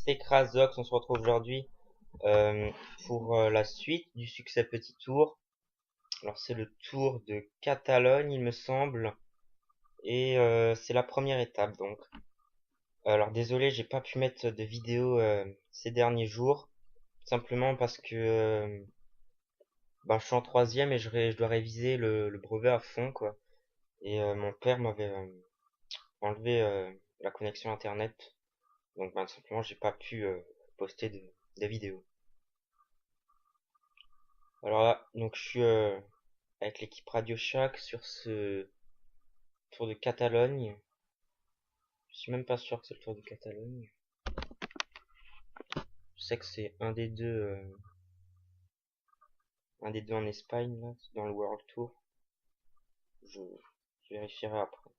Steak Razox, on se retrouve aujourd'hui pour la suite du succès Petit Tour. Alors c'est le Tour de Catalogne il me semble, et c'est la première étape donc. Alors désolé, j'ai pas pu mettre de vidéo ces derniers jours, simplement parce que je suis en troisième et je dois réviser le brevet à fond quoi. Et mon père m'avait enlevé la connexion internet. Donc simplement j'ai pas pu poster de vidéos. Alors là, donc je suis avec l'équipe Radio Shack sur ce Tour de Catalogne. Je suis même pas sûr que c'est le Tour de Catalogne. Je sais que c'est un des deux en Espagne là, dans le World Tour. Je vérifierai après.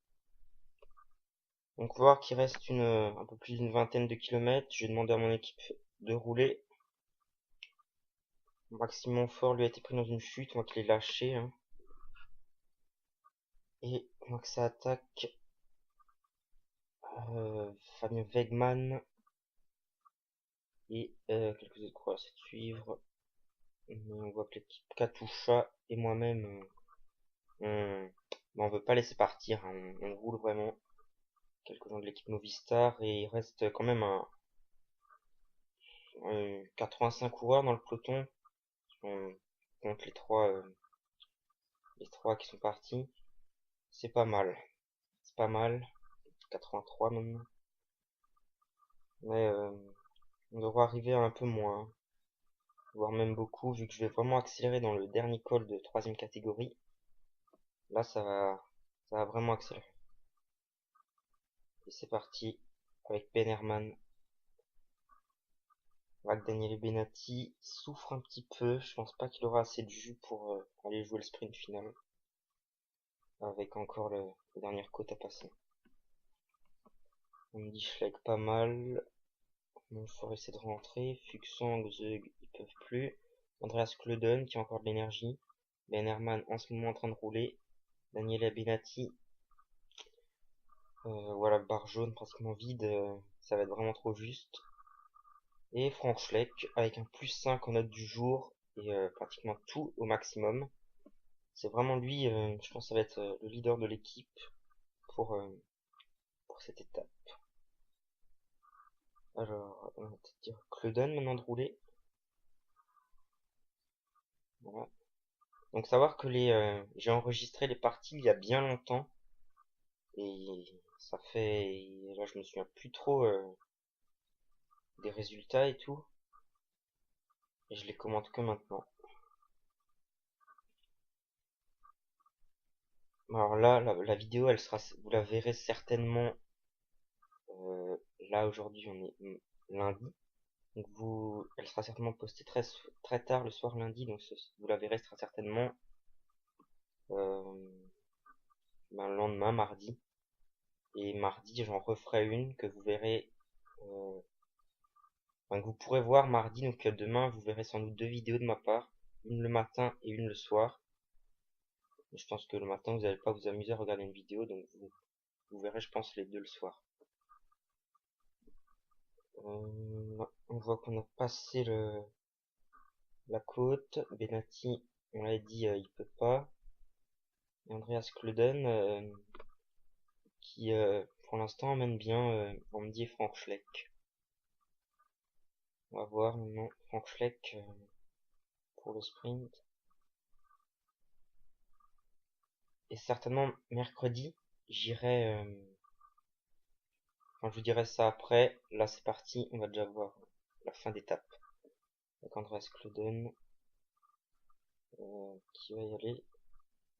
Donc on va voir qu'il reste un peu plus d'une vingtaine de kilomètres. Je vais demander à mon équipe de rouler. Maximum Fort lui a été pris dans une chute, moi qui l'ai lâché. Hein. Et moi que ça attaque. Fabien Wegman et quelques autres coureurs à suivre. On voit que l'équipe Katusha et moi-même, on veut pas laisser partir, hein. On roule vraiment. Quelques gens de l'équipe Movistar et il reste quand même 85 coureurs dans le peloton. On compte les trois qui sont partis. C'est pas mal. C'est pas mal. 83 maintenant. Mais on devra arriver à un peu moins, voire même beaucoup, vu que je vais vraiment accélérer dans le dernier col de troisième catégorie. Là, ça va vraiment accélérer. Et c'est parti avec Ben Herman. On voit que Daniele Benatti souffre un petit peu. Je pense pas qu'il aura assez de jus pour aller jouer le sprint final. Avec encore la dernière côte à passer. On me dit Schleck pas mal. Bon, faut essayer de rentrer. Fuxang, Zeug, ils peuvent plus. Andreas Klöden qui a encore de l'énergie. Ben Herman en ce moment en train de rouler. Daniele Benatti. Voilà, barre jaune pratiquement vide. Ça va être vraiment trop juste. Et Frank Schleck avec un plus 5 en note du jour et pratiquement tout au maximum. C'est vraiment lui, je pense que ça va être le leader de l'équipe pour, euh, pour cette étape. Alors, on va peut-être dire Klöden maintenant de rouler. Voilà. Donc savoir que j'ai enregistré les parties il y a bien longtemps et ça fait là je me souviens plus trop des résultats et tout et je les commente que maintenant. Alors là la vidéo elle sera, vous la verrez certainement là aujourd'hui on est lundi. Donc elle sera certainement postée très tard le soir lundi, donc vous la verrez sera certainement euh, le lendemain, mardi. Et mardi, j'en referai une que vous verrez, euh, que vous pourrez voir mardi. Donc demain, vous verrez sans doute deux vidéos de ma part, une le matin et une le soir. Mais je pense que le matin, vous n'allez pas vous amuser à regarder une vidéo, donc vous verrez, je pense, les deux le soir. On voit qu'on a passé la côte. Benatti, on l'a dit, il peut pas. Et Andreas Klöden, qui pour l'instant emmène bien Andy et Frank Schleck. On va voir maintenant Frank Schleck pour le sprint. Et certainement mercredi, j'irai. Enfin, je vous dirai ça après. Là, c'est parti. On va déjà voir la fin d'étape. Avec Andreas Klöden qui va y aller.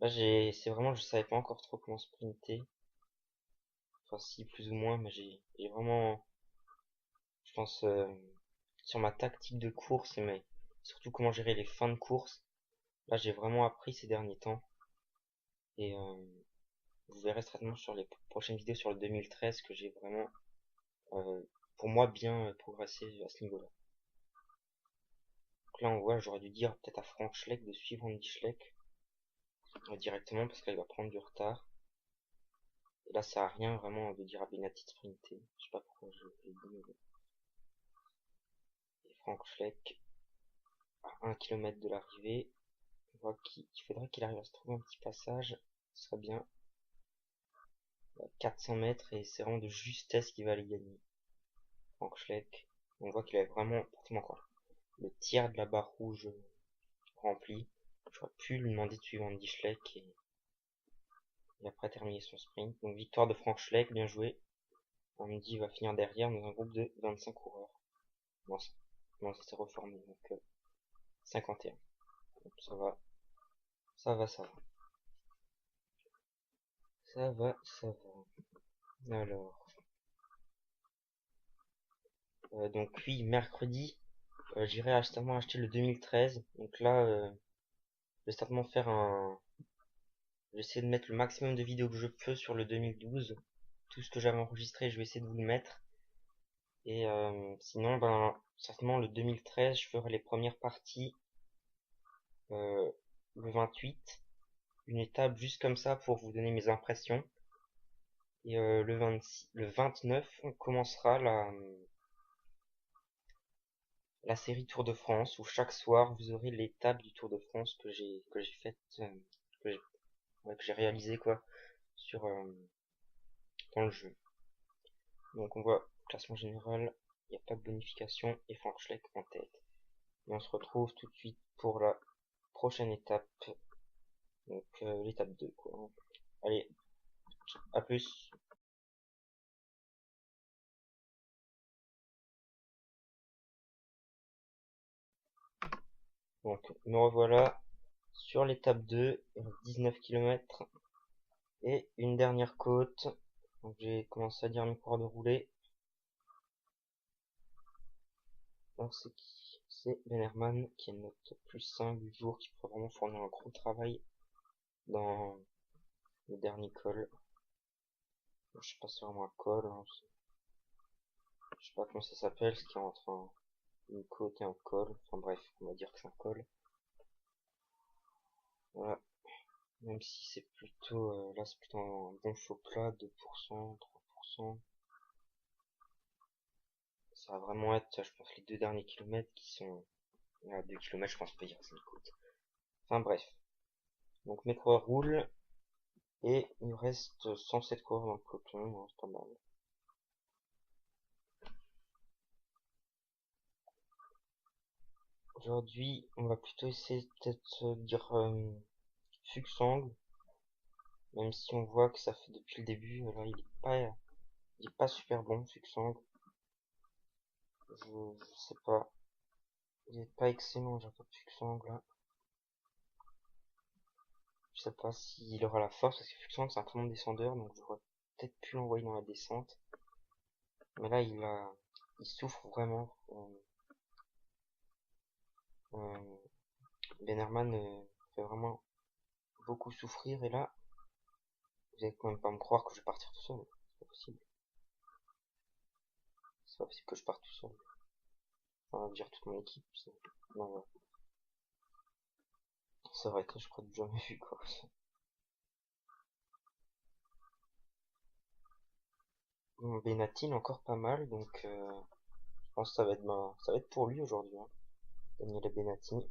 Là, c'est vraiment, je savais pas encore trop comment sprinter. Enfin, si, plus ou moins, mais j'ai vraiment, je pense, sur ma tactique de course mais surtout comment gérer les fins de course. Là, j'ai vraiment appris ces derniers temps. Et vous verrez certainement sur les prochaines vidéos sur le 2013 que j'ai vraiment, euh, pour moi, bien progressé à ce niveau-là. Donc là, on voit, j'aurais dû dire peut-être à Frank Schleck de suivre Andy Schleck directement parce qu'il va prendre du retard. Et là, ça a rien vraiment de dire à Benatti de sprinter. Je sais pas pourquoi je l'ai dit. Frank Schleck à 1 km de l'arrivée. On voit qu'il faudrait qu'il arrive à se trouver un petit passage, ce serait bien. 400 mètres et c'est vraiment de justesse qu'il va aller gagner. Frank Schleck, on voit qu'il avait vraiment pratiquement quoi, le tiers de la barre rouge remplie. J'aurais pu lui demander de suivre Andy Schleck et après terminer son sprint. Donc victoire de Frank Schleck, bien joué. Andy va finir derrière dans un groupe de 25 coureurs. Non, ça s'est reformé, donc 51. Donc, ça va, ça va, ça va. Ça va, ça va. Alors, donc oui, mercredi, j'irai certainement acheter le 2013. Donc là, je vais certainement faire un... J'essaie de mettre le maximum de vidéos que je peux sur le 2012. Tout ce que j'avais enregistré, je vais essayer de vous le mettre. Et sinon, ben, certainement le 2013, je ferai les premières parties le 28. Une étape juste comme ça pour vous donner mes impressions. Et le 29, on commencera la série Tour de France, où chaque soir, vous aurez l'étape du Tour de France que j'ai faite, que j'ai ouais, que j'ai réalisé quoi, sur, dans le jeu. Donc on voit, classement général, il n'y a pas de bonification, et Frank Schleck en tête. Et on se retrouve tout de suite pour la prochaine étape, donc l'étape 2 quoi. Allez, à plus. Donc me revoilà sur l'étape 2, 19 km et une dernière côte. Donc j'ai commencé à dire mes coureurs de rouler. Donc c'est qui? C'est Bennerman qui est notre plus 5 du jour, qui pourrait vraiment fournir un gros travail dans le dernier col. Je sais pas si c'est vraiment un col, hein. Je sais pas comment ça s'appelle, ce qui est entre une côte et un col. Enfin bref, on va dire que c'est un col. Voilà. Même si c'est plutôt, là c'est plutôt un bon faux plat, 2%, 3%. Ça va vraiment être, je pense, les 2 derniers kilomètres qui sont, 2 kilomètres, je pense pas dire que c'est une côte. Enfin bref. Donc mes coureurs roulent, et il nous reste 107 coureurs dans le peloton, hein, c'est pas mal. Aujourd'hui, on va plutôt essayer peut-être de dire Fuglsang, même si on voit que ça fait depuis le début, alors il est pas super bon, Fuglsang. Je sais pas, il est pas excellent, Jacob Fuglsang là. Je sais pas s'il aura la force, parce que Fuglsang c'est un très bon descendeur, donc j'aurais peut-être pu l'envoyer dans la descente. Mais là il souffre vraiment. Bennerman fait vraiment beaucoup souffrir, et là, vous allez quand même pas me croire que je vais partir tout seul. C'est pas possible. C'est pas possible que je parte tout seul. Enfin, dire toute mon équipe. Non, ouais. Ça aurait été, je crois, du jamais vu, quoi. Bon, Benatin encore pas mal, donc je pense que ça va être pour lui aujourd'hui, hein. Daniele Benatin.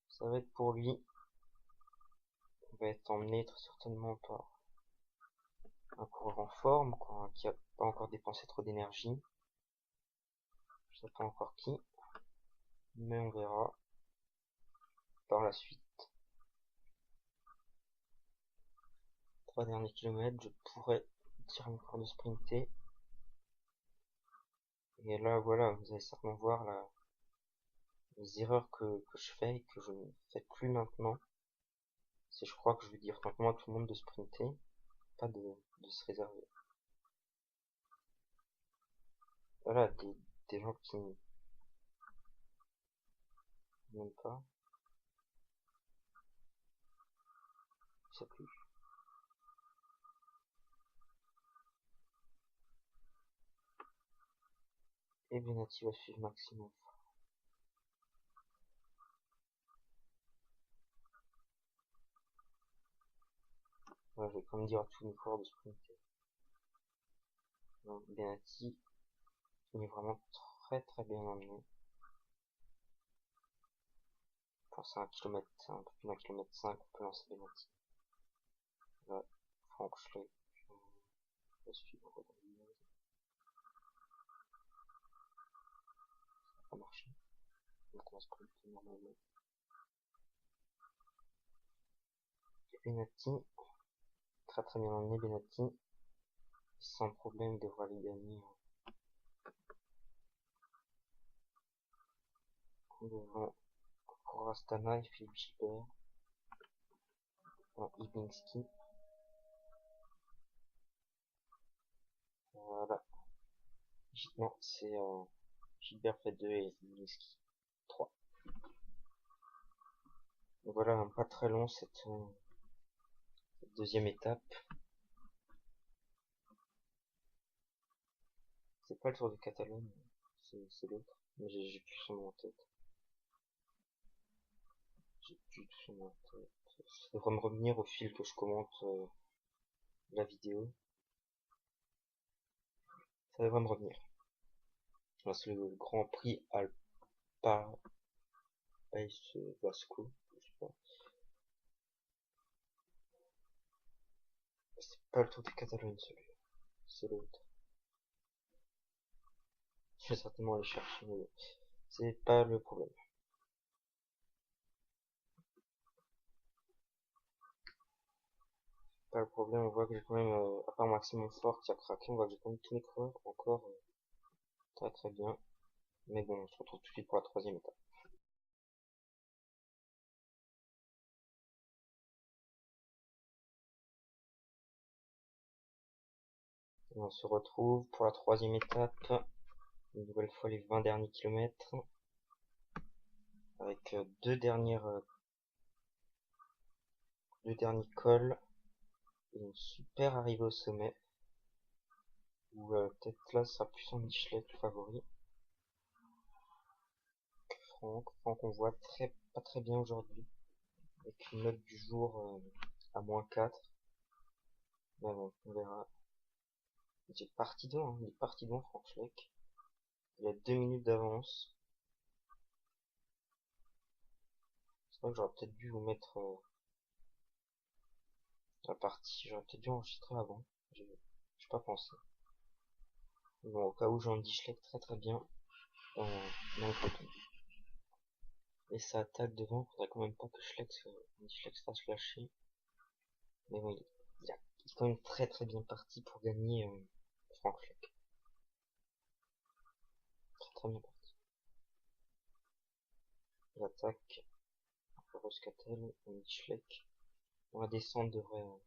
Ça va être pour lui. Il va être emmené très certainement par un coureur en forme, quoi, qui a pas encore dépensé trop d'énergie. Je sais pas encore qui, mais on verra par la suite. 3 derniers kilomètres, je pourrais tirer mon corps de sprinter. Et là, voilà, vous allez certainement voir les erreurs que je fais et que je ne fais plus maintenant. C'est, je crois que je vais dire maintenant à tout le monde de sprinter, pas de se réserver. Voilà, des gens qui n'aiment pas, je sais plus. Et Benati va suivre Maximum. Ouais, je vais quand même dire à tous mes coureurs de sprinter. Non, Benati, il est vraiment très bien emmené. Enfin, c'est un kilomètre, un peu plus d'un kilomètre 5, on peut lancer Benati. Là, Frank Schleck, va suivre Rodriguez. Ça n'a pas marché. Donc on va se connecter normalement. Et Benati, très bien emmené Benati. Sans problème, il devra les gagner. Devant Rastana et Philippe Gilbert. Ibinski. Voilà. Non, c'est Gilbert fait 2 et Ibinski 3. Donc voilà, pas très long cette deuxième étape. C'est pas le Tour de Catalogne, c'est l'autre. Mais j'ai plus son nom en tête. J'ai plus tout son nom en tête. Ça devrait me revenir au fil que je commente la vidéo. Ça devrait me revenir. C'est le Grand Prix Alpa País Vasco. Je sais pas. C'est pas le Tour de Catalogne celui-là. C'est l'autre. Je vais certainement aller chercher, mais c'est pas le problème. Pas le problème, on voit que j'ai quand même, à part Maximum Fort qui a craqué, on voit que j'ai quand même tous mes coureurs encore très bien. Mais bon, on se retrouve tout de suite pour la troisième étape. Et on se retrouve pour la troisième étape. Une nouvelle fois les 20 derniers kilomètres. Avec deux derniers cols. Et une super arrivée au sommet. Où peut-être là, ça sera plus en Michelet le favori. Franck, on voit pas très bien aujourd'hui. Avec une note du jour à -4. Mais bon, on verra. Il est parti devant, Franck Schleck. Il a 2 minutes d'avance. C'est vrai que j'aurais peut-être dû vous mettre la partie, j'aurais peut-être dû enregistrer avant. J'ai pas pensé. Bon, au cas où Jean-Di Schleck très bien dans le peloton. Et ça attaque devant, faudrait quand même pas que Schleck se fasse lâcher. Mais bon, il est quand même très bien parti pour gagner Franck Schleck. Très bien parti. L'attaque, Roscatel, Schleck. On va descendre devrait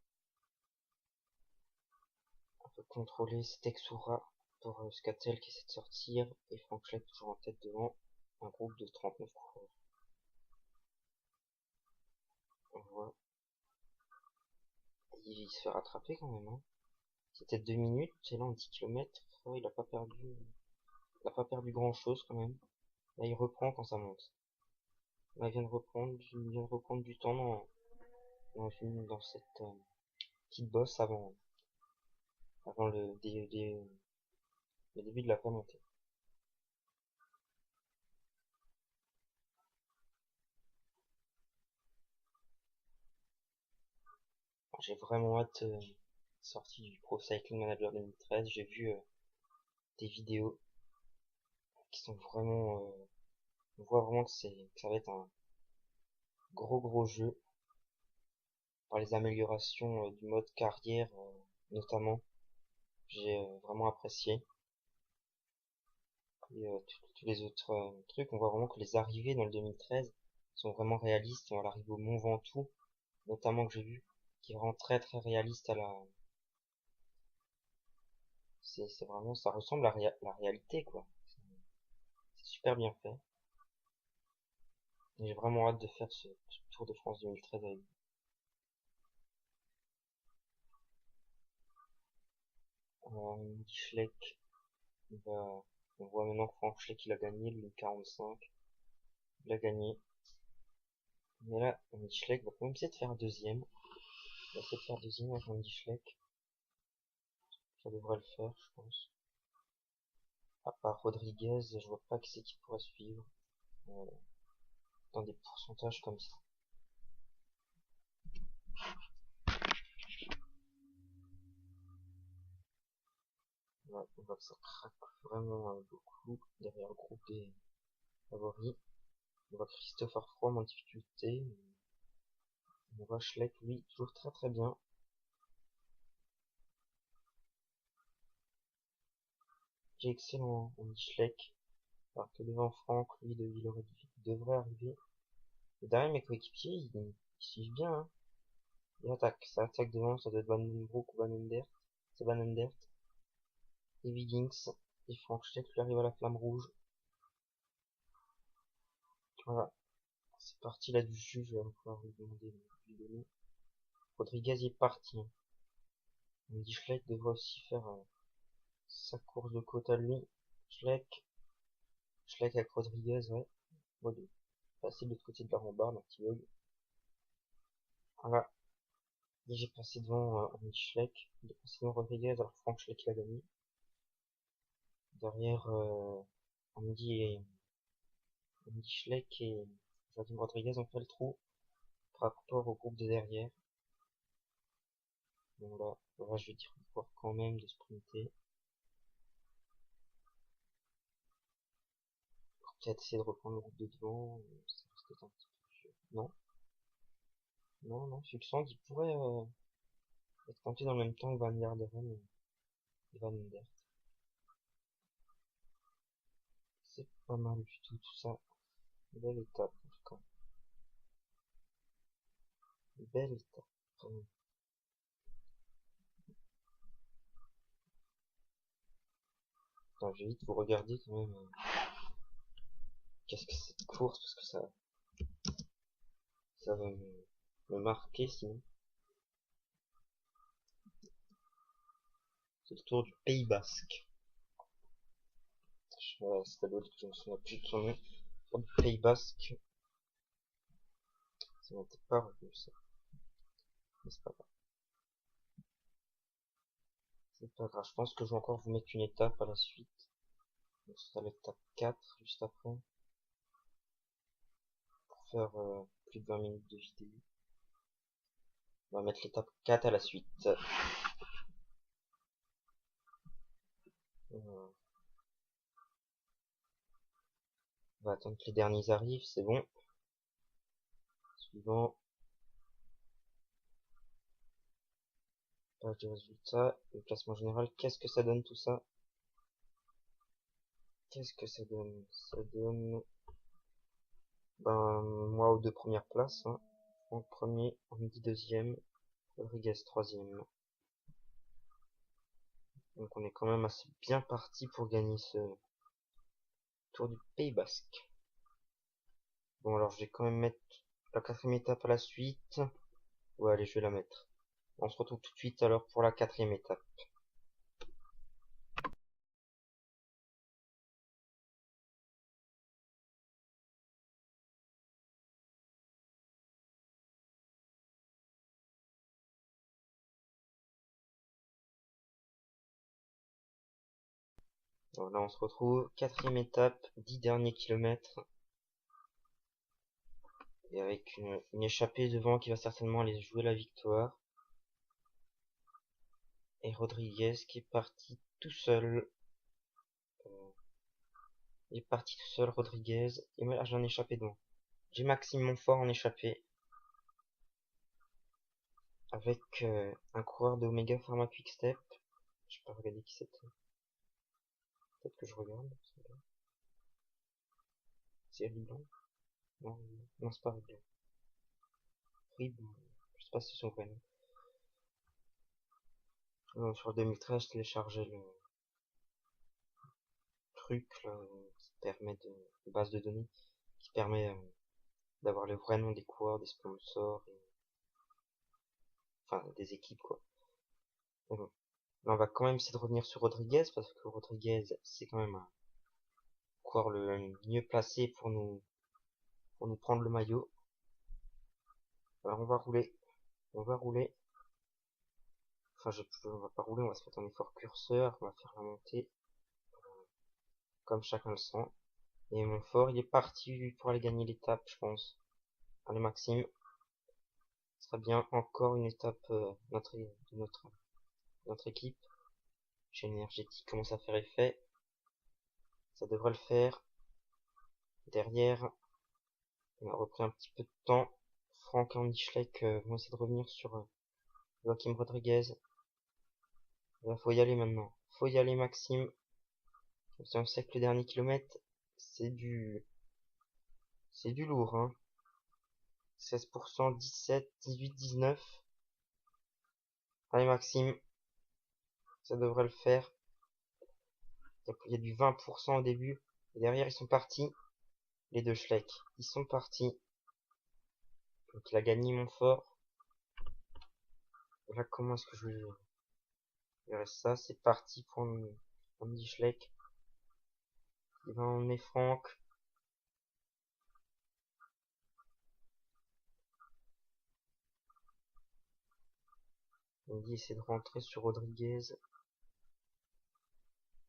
un peu contrôler Stexura pour Scatel qui essaie de sortir et Frank Schleck toujours en tête devant un groupe de 39 coureurs. On voit. Il se fait rattraper quand même. Hein. C'était 2 minutes, c'est là en 10 km. Oh, il a pas perdu grand chose quand même. Là il reprend quand ça monte. Là il vient de reprendre du temps dans cette petite bosse avant le début de la montée. J'ai vraiment hâte sortie du Pro Cycling Manager 2013. J'ai vu des vidéos qui sont vraiment on voit vraiment que ça va être un gros jeu par les améliorations du mode carrière notamment. J'ai vraiment apprécié. Et tous les autres trucs, on voit vraiment que les arrivées dans le 2013 sont vraiment réalistes. On va l'arrivée au Mont Ventoux, notamment que j'ai vu, qui est vraiment très réaliste à la. C'est vraiment, ça ressemble à la réalité quoi. C'est super bien fait. Et j'ai vraiment hâte de faire ce Tour de France 2013 avec vous. Schleck, on voit maintenant que Frank Schleck il a gagné, lui 45. Il a gagné. Mais là, Andy Schleck va quand même essayer de faire un deuxième. Il va essayer de faire deuxième avec Andy Schleck. Ça devrait le faire, je pense. À part Rodriguez, je vois pas qui c'est qui pourrait suivre euh, dans des pourcentages comme ça. Ouais, on voit que ça craque vraiment beaucoup derrière le groupe des favoris. On voit Christopher Froome en difficulté. On voit Schleck, lui, toujours très très bien. Qui est excellent, on dit Schleck. Alors que devant Franck, lui, devrait arriver. Et derrière mes coéquipiers, ils suivent bien. Hein. Ils attaquent. Ça attaque devant, ça doit être Van Den Broek ou Van Endert. C'est Van Endert. Et Wiggins. Et Franck Schleck, lui arrive à la flamme rouge. Voilà. C'est parti là du juge, je vais pouvoir lui demander de lui donner. Rodriguez est parti. On dit Schleck devrait aussi faire sa course de côte à lui. Schleck. Schleck avec Rodriguez, ouais. Bon, de passer de l'autre côté de la rambarde, un petit bug. Voilà. Et j'ai passé devant Andy Schleck. Il est passé devant Rodriguez, alors Franck Schleck l'a gagné. Derrière Andy Schleck et Joaquim Rodriguez ont fait le trou par rapport au groupe de derrière. Bon là je vais dire pouvoir quand même de sprinter. Pour peut-être essayer de reprendre le groupe de devant. Ça risque d'être un petit peu dur. Non. Non, Fuxang il pourrait être compté dans le même temps que Van Garderen et Van Endert. C'est pas mal du tout ça. Belle étape en tout cas. Belle étape. Attends, je vais vite vous regarder quand même. Qu'est-ce que c'est cette course parce que ça va me marquer sinon. C'est le tour du Pays Basque. C'est à l'autre qui ne me souviens plus de son nom. Le tour du Pays Basque. Ça m'était pas revenu ça. Mais c'est pas grave. C'est pas grave. Je pense que je vais encore vous mettre une étape à la suite. Donc ce sera l'étape 4 juste après. Pour faire plus de 20 minutes de vidéo. On va mettre l'étape 4 à la suite. On va attendre que les derniers arrivent, c'est bon. Suivant. Page de résultats. Le classement général. Qu'est-ce que ça donne tout ça? Qu'est-ce que ça donne? Ça donne... Ben, moi aux deux premières places. Hein. En premier, Andy deuxième, Rodriguez troisième. Donc on est quand même assez bien parti pour gagner ce tour du Pays Basque. Bon alors je vais quand même mettre la quatrième étape à la suite. Ouais allez je vais la mettre. On se retrouve tout de suite alors pour la quatrième étape. Alors là on se retrouve, quatrième étape, 10 derniers kilomètres. Et avec une échappée devant qui va certainement aller jouer la victoire. Et Rodriguez qui est parti tout seul. Il est parti tout seul, Rodriguez. Et moi là j'en ai échappé devant. J'ai Maxime Montfort en échappé. Avec un coureur de Omega Pharma Quickstep. Je sais pas regarder qui c'était. Peut-être que je regarde. C'est Ribon. Non, non c'est pas Ribon. Ribon. Je sais pas si c'est son prénom. Non, sur le 2013, je téléchargeais le truc là, qui permet de base de données qui permet d'avoir le vrai nom des coureurs, des sponsors, enfin des équipes quoi. Mais bon. Là, on va quand même essayer de revenir sur Rodriguez parce que Rodriguez c'est quand même un coureur le mieux placé pour nous prendre le maillot. Alors on va rouler. On va rouler. Enfin, on va pas rouler, on va se mettre en effort curseur, on va faire la montée. comme chacun le sent. Et Montfort, il est parti pour aller gagner l'étape, je pense. Allez, Maxime, ce sera bien encore une étape de notre équipe. Chaîne énergétique commence à faire effet. Ça devrait le faire. Derrière, on a repris un petit peu de temps. Franck et Andy Schleck vont essayer de revenir sur Joachim Rodriguez. Là, faut y aller maintenant. Faut y aller, Maxime. On sait que le dernier kilomètre, c'est du lourd, hein. 16%, 17, 18, 19. Allez, Maxime, ça devrait le faire. Il y a du 20% au début. Et derrière, ils sont partis. Les deux Schleck. Ils sont partis. Donc, il a gagné Montfort. Là, comment est-ce que je vais gérer ça? C'est parti pour Andy Schleck. Il va emmener Franck. Andy essaie de rentrer sur Rodriguez.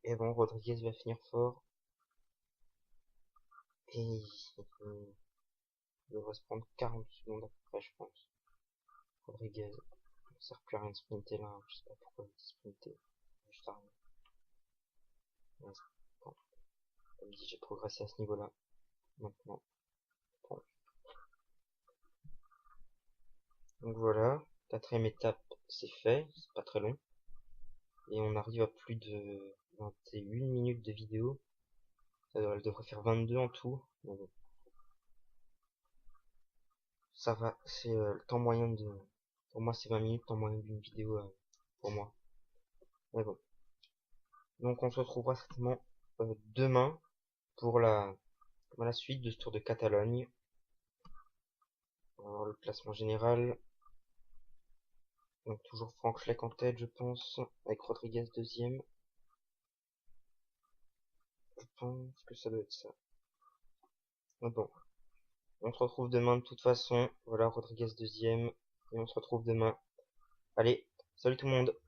Et bon, Rodriguez va finir fort. Et il devrait se prendre 40 secondes à peu près, je pense. Rodriguez. Ça ne sert plus à rien de sprinter là. Je sais pas pourquoi il sprinter. Juste à rien. Ouais, bon. Comme dit, j'ai progressé à ce niveau-là. Maintenant. Bon. Donc voilà. Quatrième étape, c'est fait. C'est pas très long. Et on arrive à plus de 21 minutes de vidéo. Elle devrait faire 22 en tout. Mais bon. Ça va. C'est le temps moyen de... Pour moi, c'est 20 minutes, temps moyen d'une vidéo pour moi. Mais bon. Donc on se retrouvera certainement demain pour la suite de ce Tour de Catalogne. On va voir le classement général. Donc toujours Franck Schleck en tête, je pense, avec Rodriguez deuxième. Je pense que ça doit être ça. Mais bon, on se retrouve demain de toute façon. Voilà, Rodriguez deuxième. Et on se retrouve demain. Allez, salut tout le monde!